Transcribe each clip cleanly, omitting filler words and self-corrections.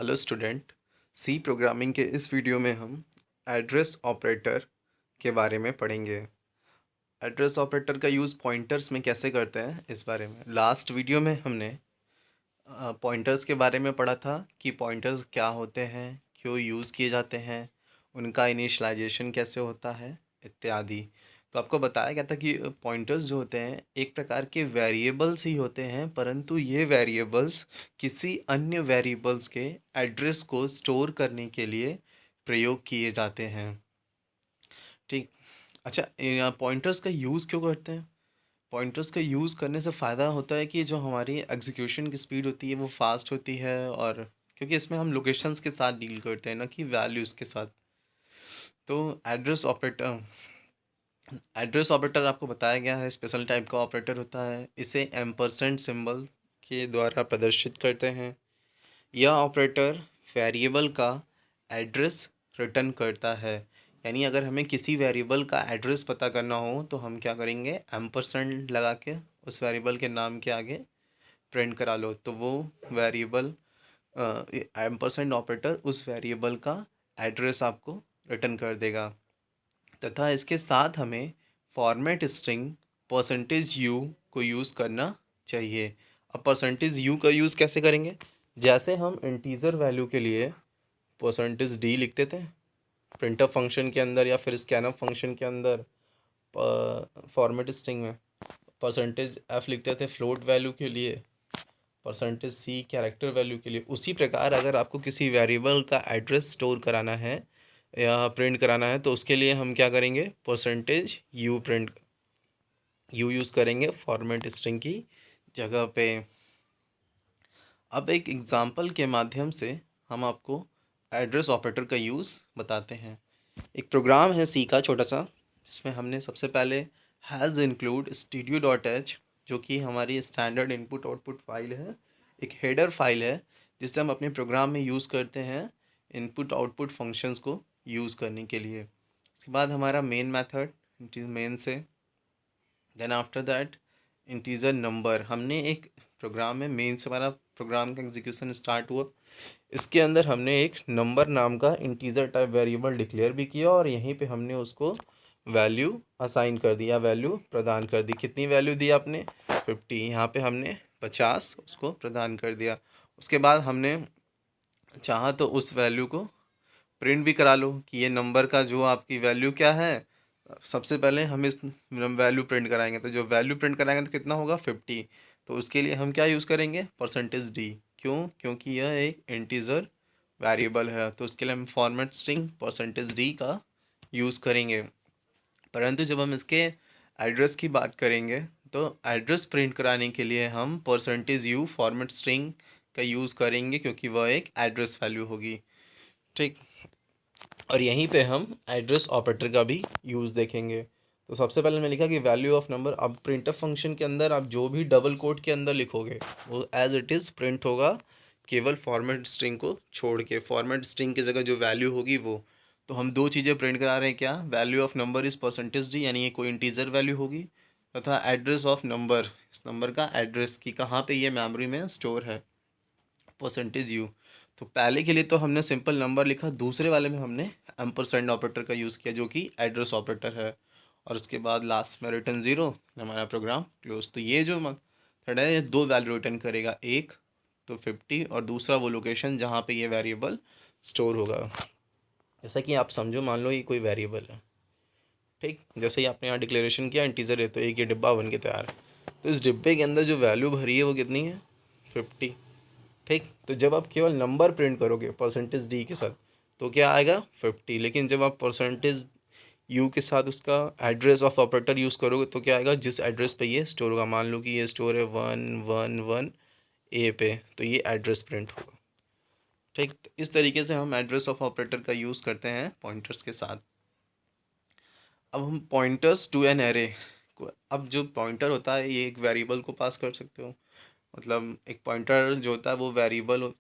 Hello student. सी programming के इस video में हम एड्रेस ऑपरेटर के बारे में पढ़ेंगे। एड्रेस ऑपरेटर का यूज़ पॉइंटर्स में कैसे करते हैं इस बारे में लास्ट वीडियो में हमने पॉइंटर्स के बारे में पढ़ा था कि पॉइंटर्स क्या होते हैं, क्यों यूज़ किए जाते हैं, उनका इनिशियलाइजेशन कैसे होता है इत्यादि। तो आपको बताया गया था कि पॉइंटर्स जो होते हैं एक प्रकार के वेरिएबल्स ही होते हैं, परंतु ये वेरिएबल्स किसी अन्य वेरिएबल्स के एड्रेस को स्टोर करने के लिए प्रयोग किए जाते हैं। ठीक। अच्छा, पॉइंटर्स का यूज़ क्यों करते हैं? पॉइंटर्स का यूज़ करने से फ़ायदा होता है कि जो हमारी एग्जीक्यूशन की स्पीड होती है वो फास्ट होती है, और क्योंकि इसमें हम लोकेशंस के साथ डील करते हैं ना कि वैल्यूज़ के साथ। तो एड्रेस ऑपरेटर आपको बताया गया है स्पेशल टाइप का ऑपरेटर होता है। इसे एम्परसेंड सिंबल के द्वारा प्रदर्शित करते हैं। यह ऑपरेटर वेरिएबल का एड्रेस रिटर्न करता है। यानी अगर हमें किसी वेरिएबल का एड्रेस पता करना हो तो हम क्या करेंगे, एम्परसेंड लगा के उस वेरिएबल के नाम के आगे प्रिंट करा लो, तो वो वेरिएबल एम्परसेंड ऑपरेटर उस वेरिएबल का एड्रेस आपको रिटर्न कर देगा। तथा इसके साथ हमें फॉर्मेट स्ट्रिंग परसेंटेज यू को यूज़ करना चाहिए। अब परसेंटेज यू का यूज़ कैसे करेंगे? जैसे हम इंटीजर वैल्यू के लिए परसेंटेज डी लिखते थे प्रिंटफ फंक्शन के अंदर या फिर स्कैनफ फंक्शन के अंदर, फॉर्मेट स्ट्रिंग में परसेंटेज एफ लिखते थे फ्लोट वैल्यू के लिए, परसेंटेज सी कैरेक्टर वैल्यू के लिए, उसी प्रकार अगर आपको किसी वेरिएबल का एड्रेस स्टोर कराना है या प्रिंट कराना है तो उसके लिए हम क्या करेंगे, परसेंटेज यू यूज़ करेंगे फॉर्मेट स्ट्रिंग की जगह पे। अब एक एग्जांपल के माध्यम से हम आपको एड्रेस ऑपरेटर का यूज़ बताते हैं। एक प्रोग्राम है सी का छोटा सा, जिसमें हमने सबसे पहले हैज़ इंक्लूड studio.h, जो कि हमारी स्टैंडर्ड इनपुट आउटपुट फाइल है, एक हेडर फाइल है जिसे हम अपने प्रोग्राम में यूज़ करते हैं इनपुट आउटपुट फंक्शंस को यूज़ करने के लिए। इसके बाद हमारा मेन मेथड मेन से, then after that integer number. हमने एक प्रोग्राम में मेन से हमारा प्रोग्राम का एग्जीक्यूशन स्टार्ट हुआ, इसके अंदर हमने एक नंबर नाम का इंटीजर टाइप वेरिएबल डिक्लेयर भी किया और यहीं पे हमने उसको वैल्यू असाइन कर दिया, वैल्यू प्रदान कर दी। कितनी वैल्यू दी आपने? 50। यहाँ पे हमने 50 उसको प्रदान कर दिया। उसके बाद हमने चाहा तो उस वैल्यू को प्रिंट भी करा लो कि ये नंबर का जो आपकी वैल्यू क्या है। सबसे पहले हम इस वैल्यू प्रिंट कराएंगे, तो जो वैल्यू प्रिंट कराएंगे तो कितना होगा, 50। तो उसके लिए हम क्या यूज़ करेंगे, परसेंटेज डी। क्यों? क्योंकि यह एक इंटीजर वेरिएबल है, तो उसके लिए हम फॉर्मेट स्ट्रिंग परसेंटेज डी का यूज़ करेंगे। परंतु जब हम इसके एड्रेस की बात करेंगे तो एड्रेस प्रिंट कराने के लिए हम परसेंटेज यू फॉर्मेट स्ट्रिंग का यूज़ करेंगे, क्योंकि वह एक एड्रेस वैल्यू होगी। ठीक। और यहीं पे हम एड्रेस ऑपरेटर का भी यूज़ देखेंगे। तो सबसे पहले मैं लिखा कि वैल्यू ऑफ नंबर। अब प्रिंटफ फंक्शन के अंदर आप जो भी डबल कोट के अंदर लिखोगे वो एज इट इज़ प्रिंट होगा, केवल फॉर्मेट स्ट्रिंग को छोड़ के। फॉर्मेट स्ट्रिंग की जगह जो वैल्यू होगी वो, तो हम दो चीज़ें प्रिंट करा रहे हैं। क्या? Value of number is percentage D, यानी ये कोई इंटीजर वैल्यू होगी, तथा एड्रेस ऑफ नंबर, इस नंबर का एड्रेस की कहाँ पे ये मेमोरी में स्टोर है, परसेंटेज यू। तो पहले के लिए तो हमने सिंपल नंबर लिखा, दूसरे वाले में हमने एम्परसेंड ऑपरेटर का यूज़ किया जो कि एड्रेस ऑपरेटर है, और उसके बाद लास्ट में रिटर्न ज़ीरो, हमारा प्रोग्राम क्लोज। तो ये जो मेथड है ये दो वैल्यू रिटर्न करेगा, एक तो 50 और दूसरा वो लोकेशन जहाँ पे ये वेरिएबल स्टोर होगा। जैसा कि आप समझो, मान लो ये कोई वेरिएबल है, ठीक। जैसे ही आपने यहाँ डिक्लेरेशन किया इंटीजर है, तो एक ये डिब्बा बन के तैयार है। तो इस डिब्बे के अंदर जो वैल्यू भरी है वो कितनी है, 50। ठीक। तो जब आप केवल नंबर प्रिंट करोगे परसेंटेज डी के साथ तो क्या आएगा, 50। लेकिन जब आप परसेंटेज यू के साथ उसका एड्रेस ऑफ ऑपरेटर यूज़ करोगे तो क्या आएगा, जिस एड्रेस पे ये स्टोर होगा। मान लो कि ये स्टोर है 111 ए पे, तो ये एड्रेस प्रिंट होगा। ठीक। तो इस तरीके से हम एड्रेस ऑफ ऑपरेटर का यूज़ करते हैं पॉइंटर्स के साथ। अब हम पॉइंटर्स टू एन एरे को, अब जो पॉइंटर होता है ये एक वेरिएबल को पास कर सकते हो। मतलब एक पॉइंटर जो होता है वो वेरिएबल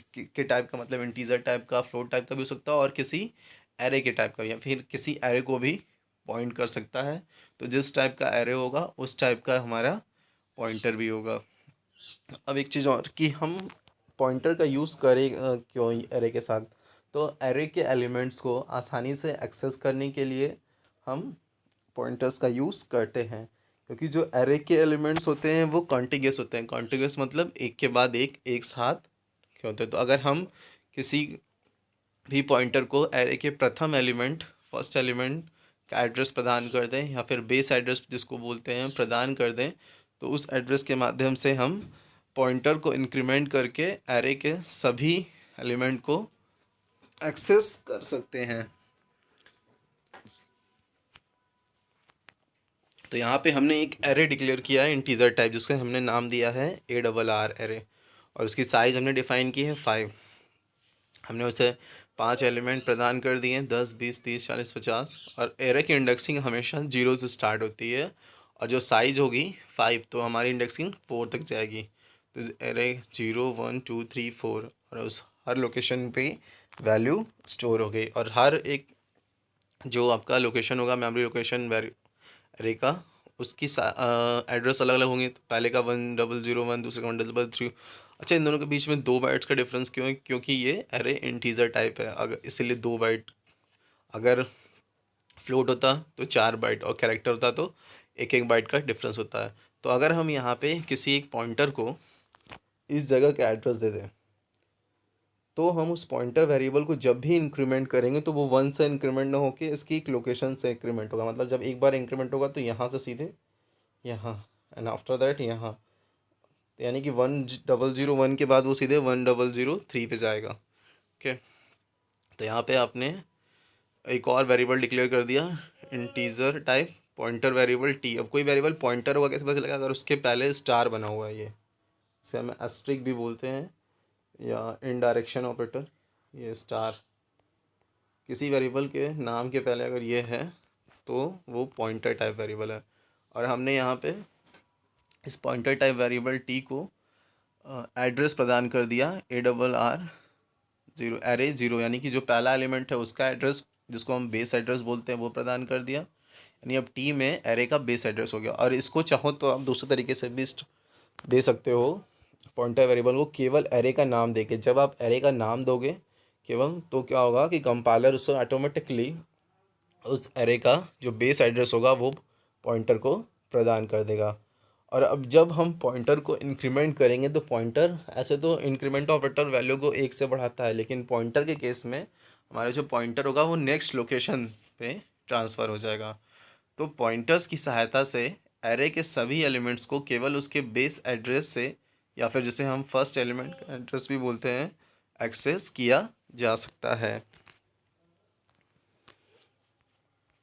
के टाइप का, मतलब इंटीजर टाइप का, फ्लोट टाइप का भी हो सकता है, और किसी एरे के टाइप का, या फिर किसी एरे को भी पॉइंट कर सकता है। तो जिस टाइप का एरे होगा उस टाइप का हमारा पॉइंटर भी होगा। अब एक चीज़ और कि हम पॉइंटर का यूज़ करें क्यों एरे के साथ? तो एरे के एलिमेंट्स को आसानी से एक्सेस करने के लिए हम पॉइंटर्स का यूज़ करते हैं, क्योंकि जो एरे के एलिमेंट्स होते हैं वो कॉन्टिग्यूस होते हैं। कॉन्टिग्यूस मतलब एक के बाद एक साथ क्या होते हैं। तो अगर हम किसी भी पॉइंटर को एरे के प्रथम एलिमेंट, फर्स्ट एलिमेंट का एड्रेस प्रदान कर दें या फिर बेस एड्रेस जिसको बोलते हैं प्रदान कर दें, तो उस एड्रेस के माध्यम से हम पॉइंटर को इंक्रीमेंट करके एरे के सभी एलिमेंट को एक्सेस कर सकते हैं। तो यहाँ पे हमने एक एरे डिक्लेयर किया है इंटीजर टाइप, जिसको हमने नाम दिया है ARR एरे, और उसकी साइज़ हमने डिफ़ाइन की है 5। हमने उसे 5 एलिमेंट प्रदान कर दिए, 10, 20, 30, 40, 50, और एरे की इंडेक्सिंग हमेशा 0 से स्टार्ट होती है, और जो साइज़ होगी 5, तो हमारी इंडेक्सिंग 4 तक जाएगी। तो एरे 0, 1, 2, 3, 4, और उस हर लोकेशन पे वैल्यू स्टोर हो गई, और हर एक जो आपका लोकेशन होगा, मेमोरी लोकेशन एरे का, उसकी एड्रेस अलग अलग होंगे। तो पहले का 1001, दूसरे का 1003। अच्छा, इन दोनों के बीच में 2 बाइट्स का डिफरेंस क्यों है? क्योंकि ये एरे इंटीजर टाइप है, अगर इसीलिए 2 बाइट। अगर फ्लोट होता तो 4 बाइट, और कैरेक्टर होता तो एक एक बाइट का डिफरेंस होता है। तो अगर हम यहाँ पे किसी एक पॉइंटर को इस जगह का एड्रेस दे दें, तो हम उस पॉइंटर वेरिएबल को जब भी इंक्रीमेंट करेंगे तो वो 1 से इंक्रीमेंट ना होके इसकी एक लोकेशन से इंक्रीमेंट होगा। मतलब जब एक बार इंक्रीमेंट होगा तो यहाँ से सीधे यहाँ, एंड आफ्टर दैट यहाँ, यानी कि 1001 के बाद वो सीधे 1003 पे जाएगा। ओके, तो यहाँ पे आपने एक और वेरिएबल डिक्लेयर कर दिया integer type pointer variable T. अब कोई वेरिएबल पॉइंटर होगा कैसे पता चलेगा? अगर उसके पहले स्टार बना हुआ है, ये इसे हम एस्ट्रिक भी बोलते हैं या इनडायरेक्शन ऑपरेटर। ये स्टार किसी वेरिएबल के नाम के पहले अगर ये है तो वो पॉइंटर टाइप वेरिएबल है। और हमने यहाँ पे इस पॉइंटर टाइप वेरिएबल टी को एड्रेस प्रदान कर दिया ARR0, एरे 0, यानी कि जो पहला एलिमेंट है उसका एड्रेस, जिसको हम बेस एड्रेस बोलते हैं, वो प्रदान कर दिया। यानी अब टी में एरे का बेस एड्रेस हो गया। और इसको चाहो तो आप दूसरे तरीके से भी दे सकते हो पॉइंटर वेरिएबल को, केवल एरे का नाम देके। जब आप एरे का नाम दोगे केवल, तो क्या होगा कि कंपाइलर उसको ऑटोमेटिकली उस एरे का जो बेस एड्रेस होगा वो पॉइंटर को प्रदान कर देगा। और अब जब हम पॉइंटर को इंक्रीमेंट करेंगे तो पॉइंटर, ऐसे तो इंक्रीमेंट ऑपरेटर वैल्यू को 1 से बढ़ाता है, लेकिन पॉइंटर के केस में हमारा जो पॉइंटर होगा वो नेक्स्ट लोकेशन पे ट्रांसफ़र हो जाएगा। तो पॉइंटर्स की सहायता से एरे के सभी एलिमेंट्स को केवल उसके बेस एड्रेस से, या फिर जिसे हम फर्स्ट एलिमेंट का एड्रेस भी बोलते हैं, एक्सेस किया जा सकता है।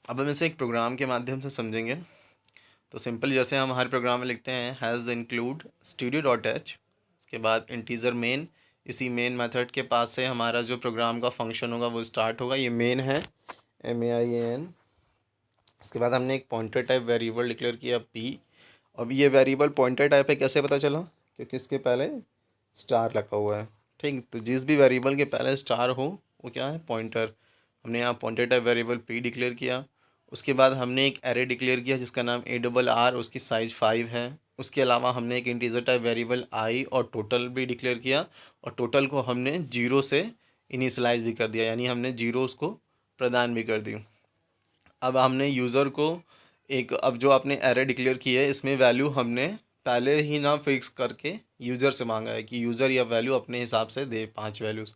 अब हम इसे एक प्रोग्राम के माध्यम से समझेंगे। तो सिंपल जैसे हम हर प्रोग्राम में लिखते हैं हैज़ इंक्लूड studio.h, उसके बाद इंटीजर मेन, इसी मेन मेथड के पास से हमारा जो प्रोग्राम का फंक्शन होगा वो स्टार्ट होगा। ये मेन है, MAIN। उसके बाद हमने एक पॉइंटर टाइप वेरिएबल डिक्लेयर किया p। अब ये वेरिएबल पॉइंटर टाइप है कैसे पता चला? क्योंकि इसके पहले स्टार लगा हुआ है। ठीक, तो जिस भी वेरिएबल के पहले स्टार हो वो क्या है? पॉइंटर। हमने यहाँ pointer type variable p declare किया। उसके बाद हमने एक एरे डिक्लेयर किया जिसका नाम ARR, उसकी साइज़ 5 है। उसके अलावा हमने एक इंटीजर टाइप वेरिएबल आई और टोटल भी डिक्लेयर किया, और टोटल को हमने 0 से इनिशलाइज भी कर दिया, यानी हमने 0 उसको प्रदान भी कर दी। अब हमने यूज़र को एक, अब जो आपने एरे डिक्लेयर की है इसमें वैल्यू हमने पहले ही ना फिक्स करके यूज़र से मांगा है कि यूज़र या वैल्यू अपने हिसाब से दे 5 वैल्यूज़।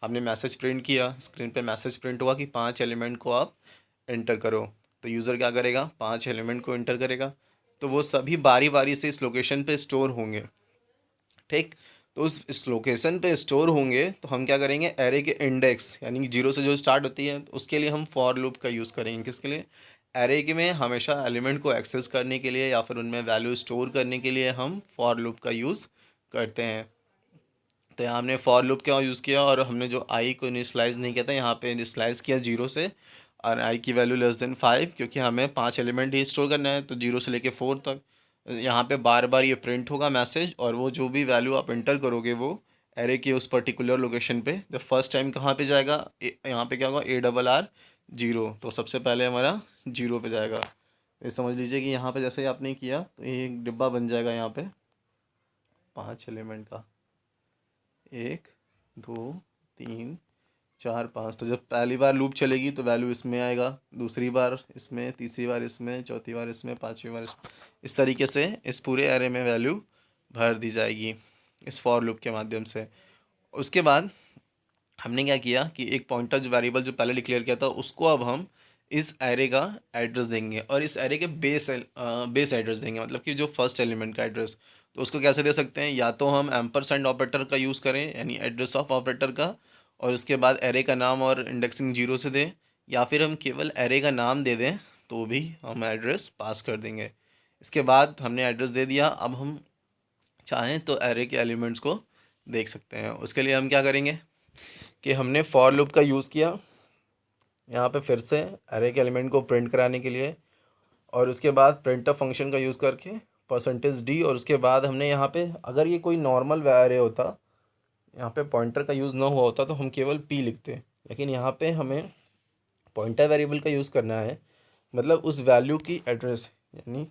हमने मैसेज प्रिंट किया, स्क्रीन पे मैसेज प्रिंट हुआ कि 5 एलिमेंट को आप एंटर करो। तो यूज़र क्या करेगा? 5 एलिमेंट को एंटर करेगा, तो वो सभी बारी बारी से इस लोकेशन पे स्टोर होंगे। ठीक, तो इस लोकेशन पे स्टोर होंगे तो हम क्या करेंगे? एरे के इंडेक्स, यानी कि 0 से जो स्टार्ट होती है, तो उसके लिए हम फॉर लूप का यूज़ करेंगे। किसके लिए? एरे के में हमेशा एलिमेंट को एक्सेस करने के लिए या फिर उनमें वैल्यू स्टोर करने के लिए हम फॉर लूप का यूज़ करते हैं। तो यहाँ हमने फॉर लूप का यूज़ किया, और हमने जो आई को इनिशलाइज नहीं किया था, यहाँ पे इनिशलाइज किया 0 से, और आई की वैल्यू <5, क्योंकि हमें 5 एलिमेंट ही स्टोर करना है, तो 0 से लेके 4 तक। यहाँ पे बार बार ये प्रिंट होगा मैसेज, और वो जो भी वैल्यू आप एंटर करोगे वो एरे के उस पर्टिकुलर लोकेशन पे जब फर्स्ट टाइम कहाँ पे जाएगा? यहाँ पे क्या होगा? ARR0, तो सबसे पहले हमारा 0 पे जाएगा। ये समझ लीजिए कि यहाँ पे जैसे ही आपने किया तो ये एक डिब्बा बन जाएगा यहाँ पे 5 एलिमेंट का। 1 2 3 4 5। तो जब पहली बार लूप चलेगी तो वैल्यू इसमें आएगा, दूसरी बार इसमें, तीसरी बार इसमें, चौथी बार इसमें, पांचवी बार इसमें। इस तरीके से इस पूरे एरे में वैल्यू भर दी जाएगी इस फॉर लूप के माध्यम से। उसके बाद हमने क्या किया कि एक पॉइंटर जो वेरिएबल जो पहले डिक्लेयर किया था उसको अब हम इस एरे का एड्रेस देंगे और इस एरे के बेस एड्रेस देंगे, मतलब कि जो फर्स्ट एलिमेंट का एड्रेस। तो उसको कैसे दे सकते हैं, या तो हम एम्परसेंड ऑपरेटर का यूज़ करें यानी एड्रेस ऑफ ऑपरेटर का, और उसके बाद एरे का नाम और इंडेक्सिंग 0 से दें, या फिर हम केवल एरे का नाम दे दें तो भी हम एड्रेस पास कर देंगे। इसके बाद हमने एड्रेस दे दिया, अब हम चाहें तो एरे के एलिमेंट्स को देख सकते हैं। उसके लिए हम क्या करेंगे कि हमने फॉर लूप का यूज़ किया यहाँ पे फिर से एरे के एलिमेंट को प्रिंट कराने के लिए, और उसके बाद प्रिंटफ फंक्शन का यूज़ करके %d, और उसके बाद हमने यहाँ पे अगर ये कोई नॉर्मल एरे होता, यहाँ पे पॉइंटर का यूज़ ना हुआ होता तो हम केवल p लिखते, लेकिन यहाँ पे हमें पॉइंटर वेरिएबल का यूज़ करना है, मतलब उस वैल्यू की एड्रेस, यानी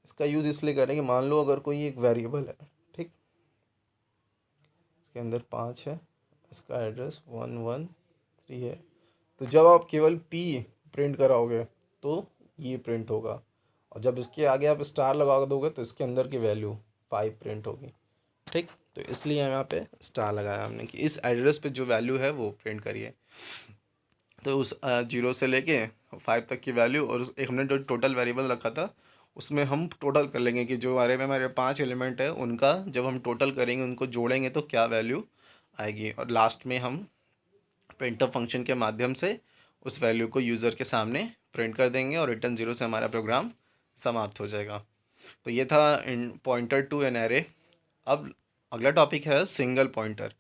इसका यूज़ इसलिए करें कि मान लो अगर कोई एक वेरिएबल है, ठीक, इसके अंदर 5 है, इसका एड्रेस 113 है, तो जब आप केवल p प्रिंट कराओगे तो ये प्रिंट होगा, और जब इसके आगे आप स्टार लगा दोगे तो इसके अंदर की वैल्यू 5 प्रिंट होगी, ठीक। तो इसलिए हम यहाँ पे स्टार लगाया हमने कि इस एड्रेस पे जो वैल्यू है वो प्रिंट करिए। तो उस 0 से लेके 5 तक की वैल्यू, और एक हमने जो टोटल वेरिएबल रखा था उसमें हम टोटल कर लेंगे कि जो एरे में हमारे 5 एलिमेंट है उनका जब हम टोटल करेंगे, उनको जोड़ेंगे तो क्या वैल्यू आएगी, और लास्ट में हम प्रिंटफ फंक्शन के माध्यम से उस वैल्यू को यूज़र के सामने प्रिंट कर देंगे और रिटर्न 0 से हमारा प्रोग्राम समाप्त हो जाएगा। तो ये था इन पॉइंटर टू एन एरे। अब अगला टॉपिक है सिंगल पॉइंटर।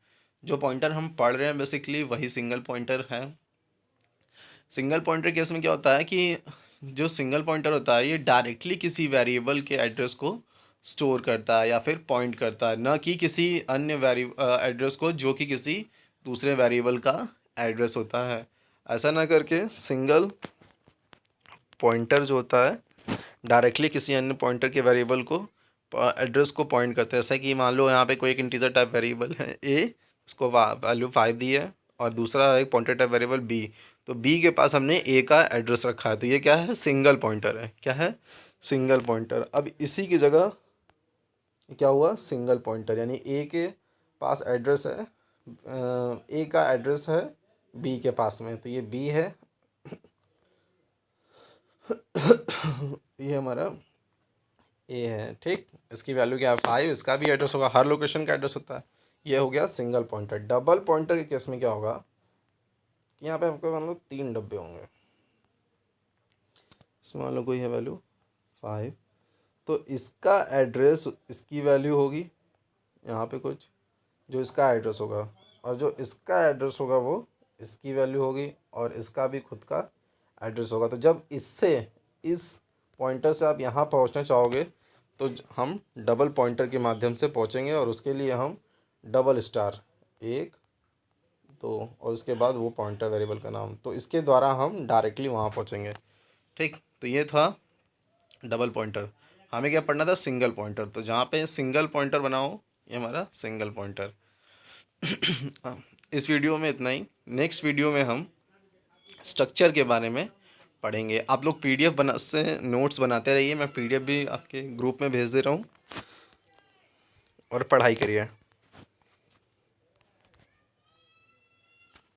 जो पॉइंटर हम पढ़ रहे हैं बेसिकली वही सिंगल पॉइंटर है। सिंगल पॉइंटर केस में क्या होता है कि जो सिंगल पॉइंटर होता है ये डायरेक्टली किसी वेरिएबल के एड्रेस को स्टोर करता है या फिर पॉइंट करता है, न कि किसी अन्य एड्रेस को जो कि किसी दूसरे वेरिएबल का एड्रेस होता है। ऐसा ना करके सिंगल पॉइंटर जो होता है डायरेक्टली किसी अन्य पॉइंटर के वेरिएबल को एड्रेस को पॉइंट करते हैं। जैसा कि मान लो यहाँ पे कोई एक इंटीजर टाइप वेरिएबल है a, उसको वैल्यू 5 दी है, और दूसरा एक पॉइंटर टाइप वेरिएबल b, तो b के पास हमने a का एड्रेस रखा है, तो ये क्या है, सिंगल पॉइंटर है। क्या है, सिंगल पॉइंटर। अब इसी की जगह क्या हुआ, सिंगल पॉइंटर, यानी a के पास एड्रेस है, a का एड्रेस है b के पास में, तो ये b है ये हमारा ए है, ठीक। इसकी वैल्यू क्या है 5, इसका भी एड्रेस होगा, हर लोकेशन का एड्रेस होता है। ये हो गया सिंगल पॉइंटर। डबल पॉइंटर के केस में क्या होगा कि यहाँ पे आपको मान लो 3 डब्बे होंगे, इसमें मान लो कोई है वैल्यू 5, तो इसका एड्रेस, इसकी वैल्यू होगी यहाँ पे कुछ जो इसका एड्रेस होगा, और जो इसका एड्रेस होगा वो इसकी वैल्यू होगी, और इसका भी खुद का एड्रेस होगा। तो जब इससे इस पॉइंटर से आप यहाँ पहुँचना चाहोगे तो हम डबल पॉइंटर के माध्यम से पहुँचेंगे, और उसके लिए हम डबल स्टार 1 2 और उसके बाद वो पॉइंटर वेरिएबल का नाम, तो इसके द्वारा हम डायरेक्टली वहाँ पहुँचेंगे, ठीक। तो ये था डबल पॉइंटर। हमें क्या पढ़ना था, सिंगल पॉइंटर। तो जहाँ पे सिंगल पॉइंटर बनाओ ये हमारा सिंगल पॉइंटर। इस वीडियो में इतना ही। नेक्स्ट वीडियो में हम स्ट्रक्चर के बारे में पढ़ेंगे। आप लोग पीडीएफ बना से नोट्स बनाते रहिए, मैं पीडीएफ भी आपके ग्रुप में भेज दे रहा हूँ, और पढ़ाई करिए।